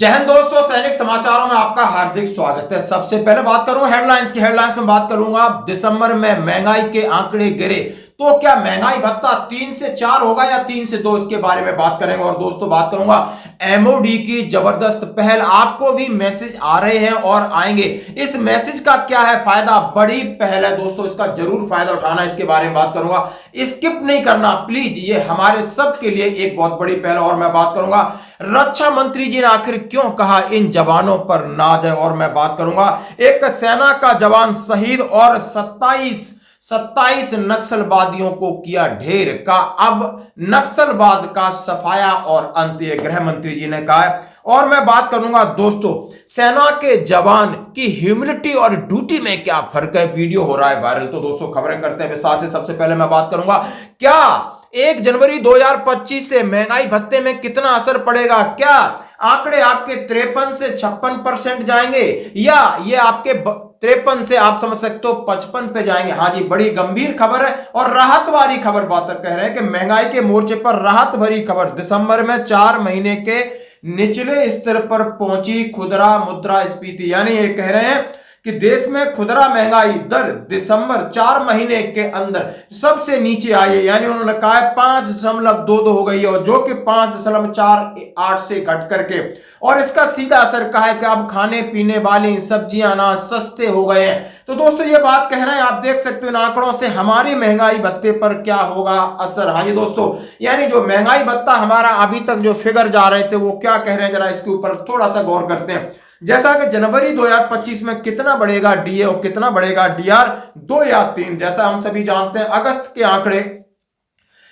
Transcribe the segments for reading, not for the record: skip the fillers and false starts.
जय हिंद दोस्तों, सैनिक समाचारों में आपका हार्दिक स्वागत है। सबसे पहले बात करूंगा हेडलाइंस की। हेडलाइंस में बात करूंगा दिसंबर में महंगाई के आंकड़े गिरे तो क्या महंगाई भत्ता 3 से 4 होगा या 3 से 2, इसके बारे में बात करेंगे। और दोस्तों बात करूंगा एमओडी की जबरदस्त पहल। आपको भी मैसेज आ रहे हैं और आएंगे, इस मैसेज का क्या है फायदा। बड़ी पहल है दोस्तों, इसका जरूर फायदा उठाना, इसके बारे में बात करूंगा। स्किप नहीं करना प्लीज, ये हमारे सब के लिए एक बहुत बड़ी पहल। और मैं बात करूंगा रक्षा मंत्री जी ने आखिर क्यों कहा इन जवानों पर नाज है। और मैं बात करूंगा एक सेना का जवान शहीद और 27 नक्सलवादियों को किया ढेर का अब नक्सलवाद का सफाया और अंत, ये गृह मंत्री जी ने कहा है। और मैं बात करूंगा दोस्तों सेना के जवान की ह्यूमिलिटी और ड्यूटी में क्या फर्क है, वीडियो हो रहा है वायरल। तो दोस्तों खबरें करते हैं विस्तार से। सबसे पहले मैं बात करूंगा क्या 1 जनवरी 2025 से महंगाई भत्ते में कितना असर पड़ेगा। क्या आंकड़े आपके 53 से 56% जाएंगे या ये आपके 53 से आप समझ सकते हो 55 पे जाएंगे। हाँ जी, बड़ी गंभीर खबर है और राहत वाली खबर। बात कह रहे हैं कि महंगाई के मोर्चे पर राहत भरी खबर। दिसंबर में 4 महीने के निचले स्तर पर पहुंची खुदरा मुद्रास्फीति, यानी ये कह रहे हैं कि देश में खुदरा महंगाई दर दिसंबर 4 महीने के अंदर सबसे नीचे आई है। यानी उन्होंने कहा है 5.22 हो गई है, और जो कि 5.48 से घट करके। और इसका सीधा असर कहा है कि अब खाने पीने वाली सब्जियां अनाज सस्ते हो गए हैं। तो दोस्तों ये बात कह रहे हैं, आप देख सकते हो इन आंकड़ों से हमारी महंगाई भत्ते पर क्या होगा असर। हाँ जी दोस्तों, यानी जो महंगाई भत्ता हमारा अभी तक जो फिगर जा रहे थे वो क्या कह रहे हैं, जरा इसके ऊपर थोड़ा सा गौर करते हैं। जैसा कि जनवरी 2025 में कितना बढ़ेगा डीए और कितना बढ़ेगा डीआर, 2 या 3, जैसा हम सभी जानते हैं। अगस्त के आंकड़े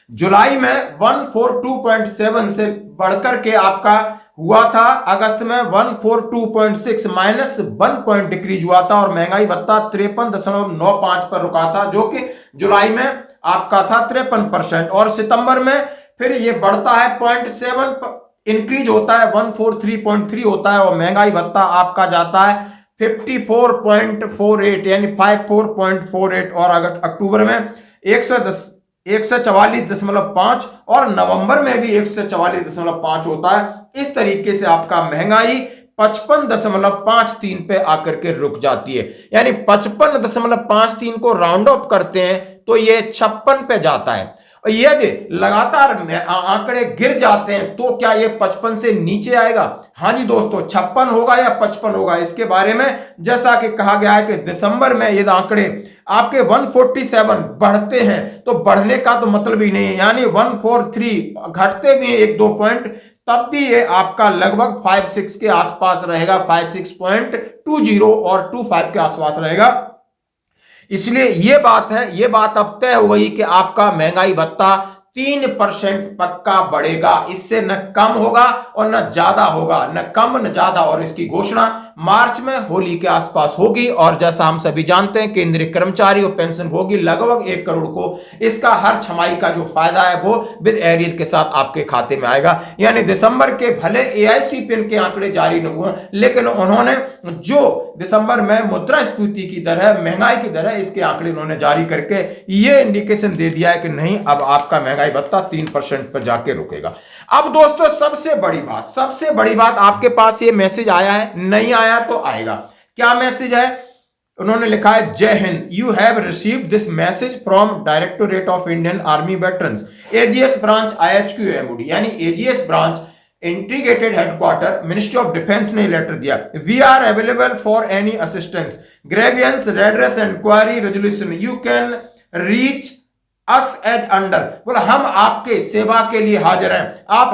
जुलाई में 142.7 से बढ़कर के आपका हुआ था, अगस्त में 142.6 -1 पॉइंट डिक्रीज हुआ था। और महंगाई भत्ता 53.95 पर रुका था, जो कि जुलाई में आपका था 53%। और सितंबर में फिर ये बढ़ता है 0.7 इंक्रीज होता है, 143.3 होता है। और महंगाई भत्ता आपका जाता है 54.48 यानी 54.48। और अक्टूबर में 144.5 और नवंबर में भी 144.5 होता है। इस तरीके से आपका महंगाई 55.53 पे आकर के रुक जाती है। यानी 55.53 को राउंड ऑफ करते हैं तो ये 56 पे जाता है। और यदि लगातार आंकड़े गिर जाते हैं तो क्या ये 55 से नीचे आएगा। हाँ जी दोस्तों, 56 होगा या 55 होगा, इसके बारे में जैसा कि कहा गया है कि दिसंबर में ये आंकड़े आपके 147 बढ़ते हैं तो बढ़ने का तो मतलब ही नहीं है, यानी 143 घटते भी 1-2 पॉइंट, तब भी ये आपका लगभग 56 के आसपास रहेगा, 56.20 और 25 के आसपास रहेगा। इसलिए ये बात है, ये बात अब तय हो गई कि आपका महंगाई भत्ता 3% पक्का बढ़ेगा। इससे न कम होगा और न ज्यादा होगा, न कम न ज्यादा। और इसकी घोषणा मार्च में होली के आसपास होगी। और जैसा हम सभी जानते हैं केंद्रीय कर्मचारी और पेंशन होगी लगभग 1 करोड़ को। इसका हर छमाही का जो फायदा है वो विद एरियर के साथ आपके खाते में आएगा। यानी दिसंबर के भले एआईसीपीएन के आंकड़े जारी न हुए, लेकिन उन्होंने जो दिसंबर में मुद्रास्फीति की दर है, महंगाई की दर है, इसके आंकड़े उन्होंने जारी करके ये इंडिकेशन दे दिया है कि नहीं, अब आपका महंगाई भत्ता 3% पर जाके रुकेगा। अब दोस्तों सबसे बड़ी बात आपके पास ये मैसेज आया है, नहीं आया तो आएगा। क्या मैसेज है? उन्होंने लिखा है Jai Hind, you have received this message from directorate of Indian army veterans AGS branch IHQ MOD, यानी AGS branch integrated headquarter ministry of defence ने लेटर दिया। We are available for any assistance, grievance, redress, enquiry, resolution, you can reach us as under. बोला हम आपके सेवा के लिए हाजिर हैं, आप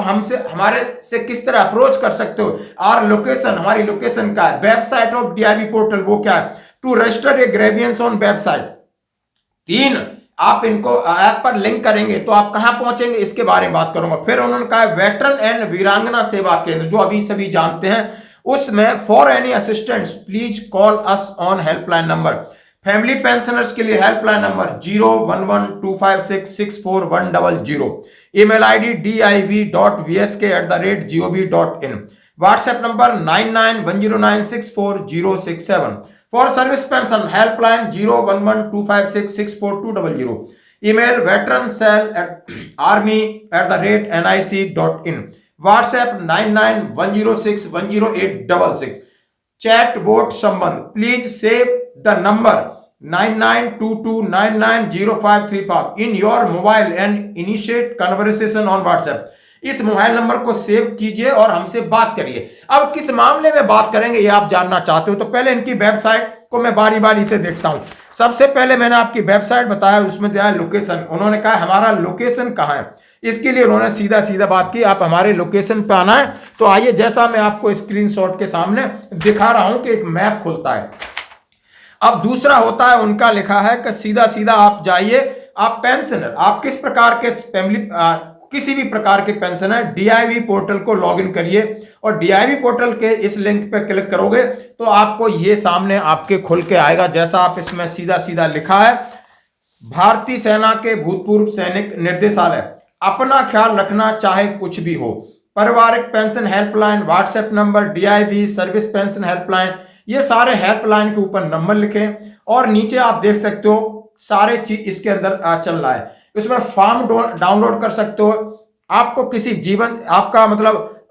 हमारे से किस तरह अप्रोच कर सकते हो। आर लोकेशन, हमारी लोकेशन का है, वेबसाइट ऑफ डीआईबी पोर्टल वो क्या है, to register a grievance on website. 3 आप इनको ऐप पर लिंक करेंगे तो आप कहां पहुंचेंगे, इसके बारे में बात करूंगा। फिर उन्होंने कहा वेटरन एंड वीरांगना सेवा केंद्र, जो अभी सभी जानते हैं, उसमें for any assistance please call us on helpline number. Family pensioners के लिए helpline number 01125664100। Email ID div.vsk@gov.in। WhatsApp number 9910964067। For service pension helpline 01125664200। Email veteranCell@army@nic.in। WhatsApp 9910610866। Chatbot संबंध please save the number 9922990535 in your mobile and initiate conversation on WhatsApp. इस mobile number को save कीजिए और हमसे बात करिए। अब किस मामले में बात करेंगे ये आप जानना चाहते हो तो पहले इनकी वेबसाइट को मैं बारी बारी से देखता हूं। सबसे पहले मैंने आपकी वेबसाइट बताया, उसमें दिया है लोकेशन। उन्होंने कहा हमारा लोकेशन कहाँ है, इसके लिए उन्होंने सीधा सीधा बात की, आप हमारे लोकेशन पे आना है। तो आइए, जैसा मैं आपको स्क्रीनशॉट के सामने दिखा रहा हूं कि एक मैप खुलता है। अब दूसरा होता है, उनका लिखा है कि सीधा सीधा आप जाइए, आप पेंशनर, आप किस प्रकार के फैमिली किसी भी प्रकार के पेंशनर डीआईवी पोर्टल को लॉगिन करिए और डीआईवी पोर्टल के इस लिंक पे क्लिक करोगे तो आपको ये सामने आपके खुल के आएगा। जैसा आप इसमें सीधा सीधा लिखा है, भारतीय सेना के भूतपूर्व सैनिक निर्देशालय, अपना ख्याल रखना चाहे कुछ भी हो, पारिवारिक pension helpline, WhatsApp number, DIV service pension helpline, ये सारे हेल्पलाइन के ऊपर नंबर लिखें और नीचे आप देख सकते हो सारे चीज इसके अंदर चल रहा है। इसमें फॉर्म डाउनलोड कर सकते हो। आपको किसी जीवन, आपका मतलब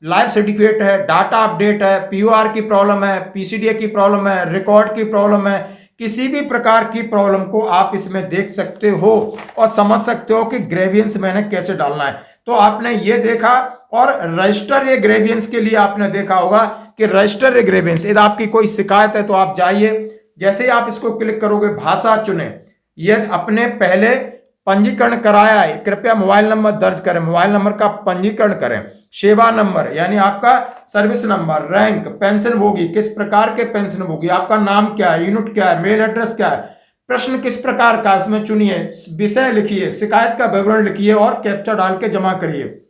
लाइफ सर्टिफिकेट है, डाटा अपडेट है, पीओआर की प्रॉब्लम है, पीसीडीए की प्रॉब्लम है, रिकॉर्ड की प्रॉब्लम है, किसी भी प्रकार की प्रॉब्लम को आप इसमें देख सकते हो और समझ सकते हो कि ग्रेवियंस मैंने कैसे डालना है। तो आपने ये देखा। और रजिस्टर ये ग्रेवियंस के लिए आपने देखा होगा कि रजिस्टर ये ग्रेवियंस, यदि आपकी कोई शिकायत है तो आप जाइए, जैसे ही आप इसको क्लिक करोगे भाषा चुने, यदि अपने पहले पंजीकरण कराया है कृपया मोबाइल नंबर दर्ज करें, मोबाइल नंबर का पंजीकरण करें, सेवा नंबर यानी आपका सर्विस नंबर, रैंक, पेंशन भोगी किस प्रकार के पेंशन भोगी, आपका नाम क्या है, यूनिट क्या है, मेल एड्रेस क्या है, प्रश्न किस प्रकार का उसमें चुनिए, विषय लिखिए, शिकायत का विवरण लिखिए और कैप्चा डाल के जमा करिए।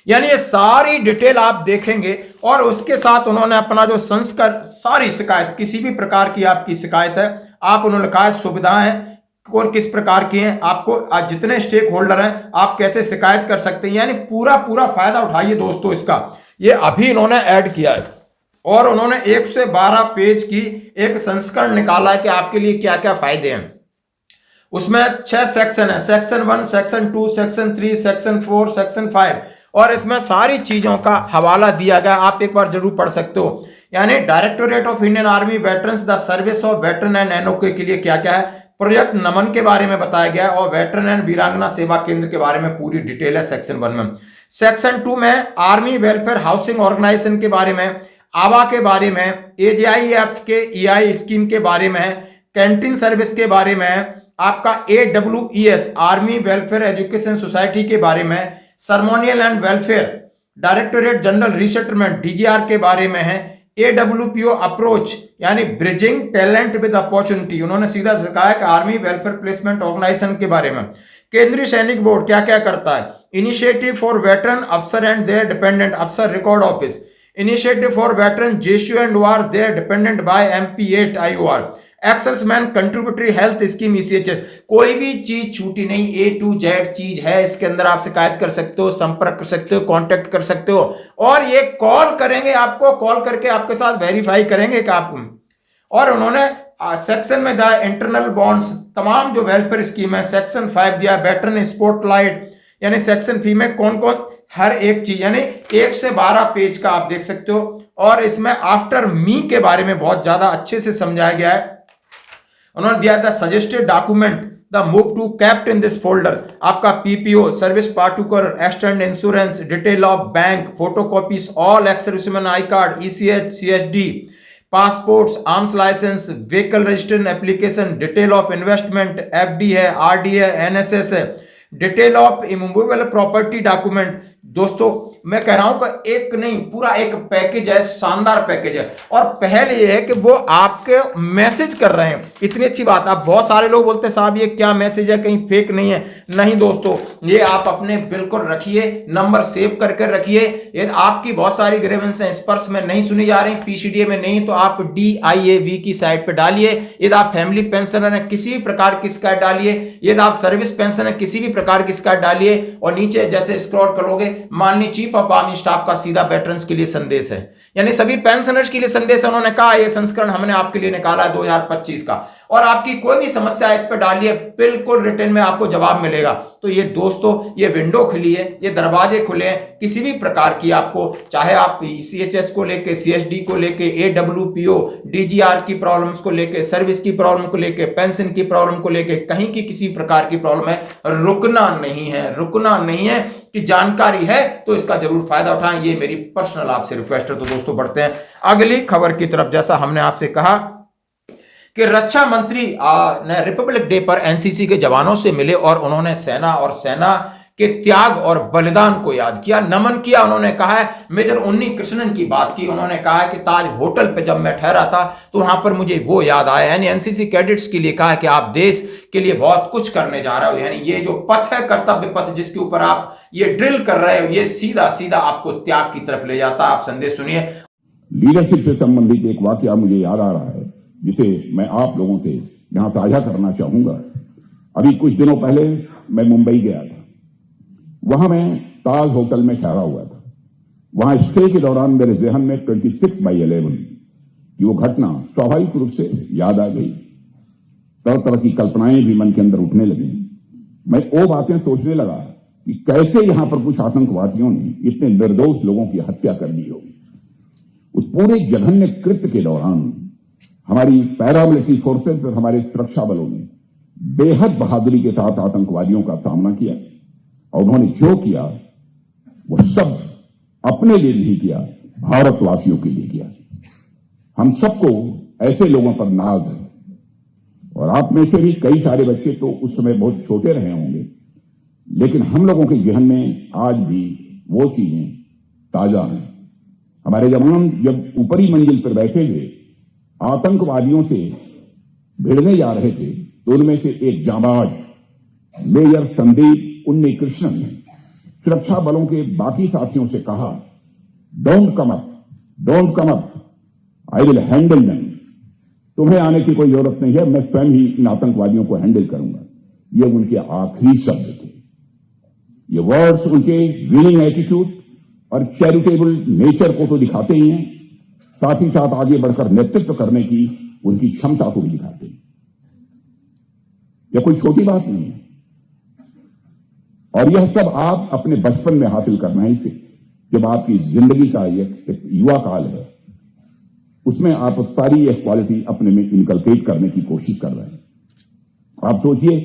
यानी ये सारी डिटेल आप देखेंगे और उसके साथ उन्होंने अपना जो संस्कार, सारी शिकायत, किसी भी प्रकार की आपकी शिकायत है, आप उन्होंने कहा सुविधाएं और किस प्रकार की हैं, आपको आज जितने स्टेक होल्डर हैं आप कैसे शिकायत कर सकते हैं, यानी पूरा पूरा फायदा उठाइए दोस्तों इसका। ये अभी इन्होंने ऐड किया है और उन्होंने 1 से 12 पेज की एक संस्करण निकाला है कि आपके लिए क्या क्या फायदे हैं। उसमें 6 सेक्शन है, section 1, section 2, section 3, section 4, section 5 और इसमें सारी चीजों का हवाला दिया गया, आप एक बार जरूर पढ़ सकते हो। यानी directorate of Indian army veterans the service of veteran and NOK के लिए क्या क्या है, प्रोजेक्ट नमन के बारे में बताया गया है और वेटरन एंड वीरांगना सेवा केंद्र के बारे में पूरी डिटेल है सेक्शन 1 में। सेक्शन 2 में आर्मी वेलफेयर हाउसिंग ऑर्गेनाइजेशन के बारे में, आवा के बारे में, एजेआईएफ के ईआई स्कीम के बारे में, कैंटीन सर्विस के बारे में, आपका AWES army welfare education society के बारे में, ceremonial and welfare directorate general resettlement DGR के बारे में है, एडब्ल्यूपीओ अप्रोच यानी ब्रिजिंग टैलेंट विद अपॉर्चुनिटी, उन्होंने सीधा कहा है कि आर्मी वेलफेयर प्लेसमेंट ऑर्गेनाइजेशन के बारे में, केंद्रीय सैनिक बोर्ड क्या क्या करता है, इनिशिएटिव फॉर वेटरन अफसर एंड देयर डिपेंडेंट अफसर record office, initiative for veteran JCO and war their dependent by MP8 IOR, ex servicemen contributory health scheme ECHS, कोई भी चीज छूटी नहीं, A to Z चीज है इसके अंदर। आप शिकायत कर सकते हो, संपर्क कर सकते हो, कांटेक्ट कर सकते हो और ये कॉल करेंगे, आपको कॉल करके आपके साथ वेरीफाई करेंगे कि आप। और उन्होंने सेक्शन में दिया इंटरनल बॉन्ड्स, तमाम जो वेलफेयर स्कीम है। सेक्शन 5 दिया वेटरन स्पॉटलाइट, यानी सेक्शन 3 में कौन कौन हर एक चीज, यानी 1 से 12 पेज का आप देख सकते हो। और इसमें आफ्टर मी के बारे में बहुत ज्यादा अच्छे से समझाया गया है। उन्होंने दिया था suggested document the move to kept in this folder, आपका PPO, service particular, extend insurance, detail of bank, photocopies, all ex serviceman I card, ECH, CSD, passports, arms licence, vehicle registration application, detail of investment, FD है, RD है, NSS है, detail of immovable property document. दोस्तों मैं कह रहा हूं कि एक नहीं, पूरा एक पैकेज है, शानदार पैकेज है। और पहले ये है कि वो आपके मैसेज कर रहे हैं, इतनी अच्छी बात। अब बहुत सारे लोग बोलते हैं साहब ये क्या मैसेज है, कहीं फेक नहीं है। नहीं दोस्तों, ये आप अपने बिल्कुल रखिए, नंबर सेव करके रखिए। यदि आपकी बहुत सारी ग्रीवेंस स्पर्श में नहीं सुनी जा रही, PCDA में नहीं, तो आप DIAV की साइट पे डालिए। यदि आप फैमिली पेंशनर है किसी भी प्रकार की शिकायत डालिए, यदि आप सर्विस पेंशन है किसी भी प्रकार की शिकायत डालिए। और नीचे जैसे स्क्रॉल करोगे माननीय चीफ ऑफ आर्मी स्टाफ का सीधा वेटरन्स के लिए संदेश है, यानी सभी पेंशनर्स के लिए संदेश है। उन्होंने कहा यह संस्करण हमने आपके लिए निकाला है 2025 का। और आपकी कोई भी समस्या इस पर डालिए, बिल्कुल रिटर्न में आपको जवाब मिलेगा। तो ये दोस्तों, ये विंडो खुली है, ये दरवाजे खुले हैं, किसी भी प्रकार की आपको, चाहे आप CHS को लेके, CSD को लेके, AWPO, DGR की प्रॉब्लम्स को लेके, सर्विस की प्रॉब्लम को लेके, पेंशन की प्रॉब्लम को लेके, कहीं की किसी प्रकार की प्रॉब्लम है, रुकना नहीं है, रुकना नहीं है। कि जानकारी है तो इसका जरूर फायदा उठाएं, ये मेरी पर्सनल आपसे रिक्वेस्ट है। तो दोस्तों बढ़ते हैं अगली खबर की तरफ। जैसा हमने आपसे कहा कि रक्षा मंत्री ने रिपब्लिक डे पर NCC के जवानों से मिले और उन्होंने सेना के त्याग और बलिदान को याद किया, नमन किया। उन्होंने कहा है, मेजर उन्नी कृष्णन की बात की। उन्होंने कहा है कि ताज होटल पे जब मैं ठहरा था तो वहां पर मुझे वो याद आया। यानी NCC कैडेट्स के लिए कहा है कि आप देश के लिए बहुत कुछ करने जा रहे हो। यानी ये जो पथ है, कर्तव्य पथ, जिसके ऊपर आप ये ड्रिल कर रहे हो, ये सीधा सीधा आपको त्याग की तरफ ले जाता है। आप संदेश सुनिए। लीडरशिप से संबंधित एक वाकया मुझे याद आ रहा है, जिसे मैं आप लोगों से यहां साझा करना चाहूंगा। अभी कुछ दिनों पहले मैं मुंबई गया था। वहां मैं ताज होटल में ठहरा हुआ था। वहां स्टे के दौरान मेरे जहन में 26/11 की वो घटना स्वाभाविक रूप से याद आ गई। तरह तरह की कल्पनाएं भी मन के अंदर उठने लगी। मैं वो बातें सोचने लगा कि कैसे यहां पर कुछ आतंकवादियों ने इतने निर्दोष लोगों की हत्या कर दी होगी। उस पूरे जघन्य कृत्य के दौरान हमारी पैरामिलिट्री फोर्सेस और हमारे सुरक्षा बलों ने बेहद बहादुरी के साथ आतंकवादियों का सामना किया और उन्होंने जो किया वो सब अपने लिए नहीं किया, भारतवासियों के लिए किया। हम सबको ऐसे लोगों पर नाज है और आप में से भी कई सारे बच्चे तो उस समय बहुत छोटे रहे होंगे, लेकिन हम लोगों के जहन में आज भी वो चीजें ताजा हैं। हमारे जवान जब ऊपरी मंजिल पर बैठे हुए आतंकवादियों से भिड़ने जा रहे थे तो उनमें से एक जांबाज मेजर संदीप उन्नी कृष्णन ने सुरक्षा बलों के बाकी साथियों से कहा, don't come up, I will handle them. तुम्हें आने की कोई जरूरत नहीं है, मैं स्वयं ही इन आतंकवादियों को हैंडल करूंगा। ये उनके आखिरी शब्द थे। ये वर्ड्स उनके विनिंग एटीट्यूड और चैरिटेबल नेचर को तो दिखाते ही हैं, साथ ही साथ आगे बढ़कर नेतृत्व करने की उनकी क्षमता को भी दिखाते हैं। यह कोई छोटी बात नहीं है और यह सब आप अपने बचपन में हासिल करना ही से, जब आपकी जिंदगी का एक युवा काल है, उसमें आप सारी यह क्वालिटी अपने में इनकलकेट करने की कोशिश कर रहे हैं। आप सोचिए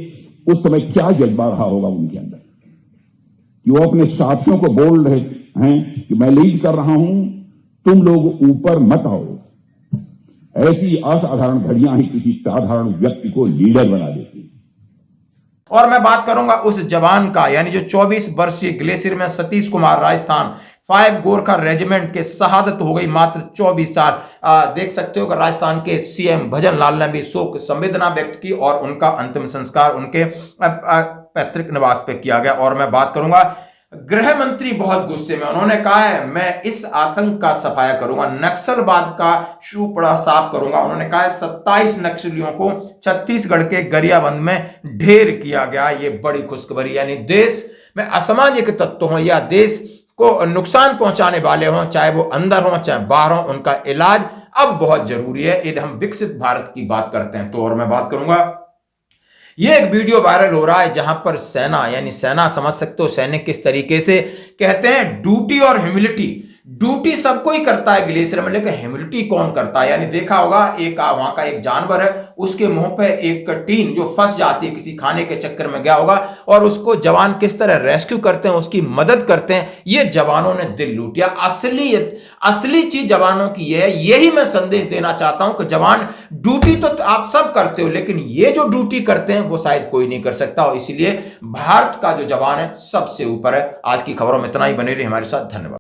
उस समय क्या जज्बा रहा होगा उनके अंदर कि वो अपने साथियों को बोल रहे हैं कि मैं लीड कर रहा हूं, तुम लोग ऊपर मत आओ। ऐसी असाधारण घड़ियां ही किसी साधारण व्यक्ति को लीडर बना देती। और मैं बात करूंगा उस जवान का, यानी जो 24 वर्षीय ग्लेशियर में सतीश कुमार, राजस्थान 5 गोरखा रेजिमेंट के शहादत हो गई मात्र 24 साल। देख सकते हो कि राजस्थान के CM भजन लाल ने भी शोक संवेदना व्यक्त की और उनका अंतिम संस्कार उनके पैतृक निवास पे किया गया। और मैं बात करूंगा, गृह मंत्री बहुत गुस्से में, उन्होंने कहा है मैं इस आतंक का सफाया करूंगा, नक्सलवाद का शूपड़ा साफ करूंगा। उन्होंने कहा है 27 नक्सलियों को छत्तीसगढ़ के गरियाबंद में ढेर किया गया। ये बड़ी खुशखबरी, यानी देश में असामाजिक तत्व हों या देश को नुकसान पहुंचाने वाले हों, चाहे वो अंदर हों चाहे बाहर हों, उनका इलाज अब बहुत जरूरी है यदि हम विकसित भारत की बात करते हैं तो। और मैं बात करूंगा, ये एक वीडियो वायरल हो रहा है जहां पर सेना, यानी सेना समझ सकते हो सैनिक किस तरीके से कहते हैं ड्यूटी और ह्यूमिलिटी। ड्यूटी सबको ही करता है ग्लेशियर में, लेकिन ह्यूमिलिटी कौन करता है? यानी देखा होगा एक वहां का एक जानवर है, उसके मुंह पे एक टीन जो फंस जाती है, किसी खाने के चक्कर में गया होगा, और उसको जवान किस तरह रेस्क्यू करते हैं, उसकी मदद करते हैं। ये जवानों ने दिल लूट लिया। असली चीज जवानों की ये है। यही मैं संदेश देना चाहता हूं कि जवान ड्यूटी तो आप सब करते हो, लेकिन ये जो ड्यूटी करते हैं वो शायद कोई नहीं कर सकता, और इसलिए भारत का जो जवान है सबसे ऊपर है। आज की खबरों में इतना ही, बने रहिए हमारे साथ। धन्यवाद।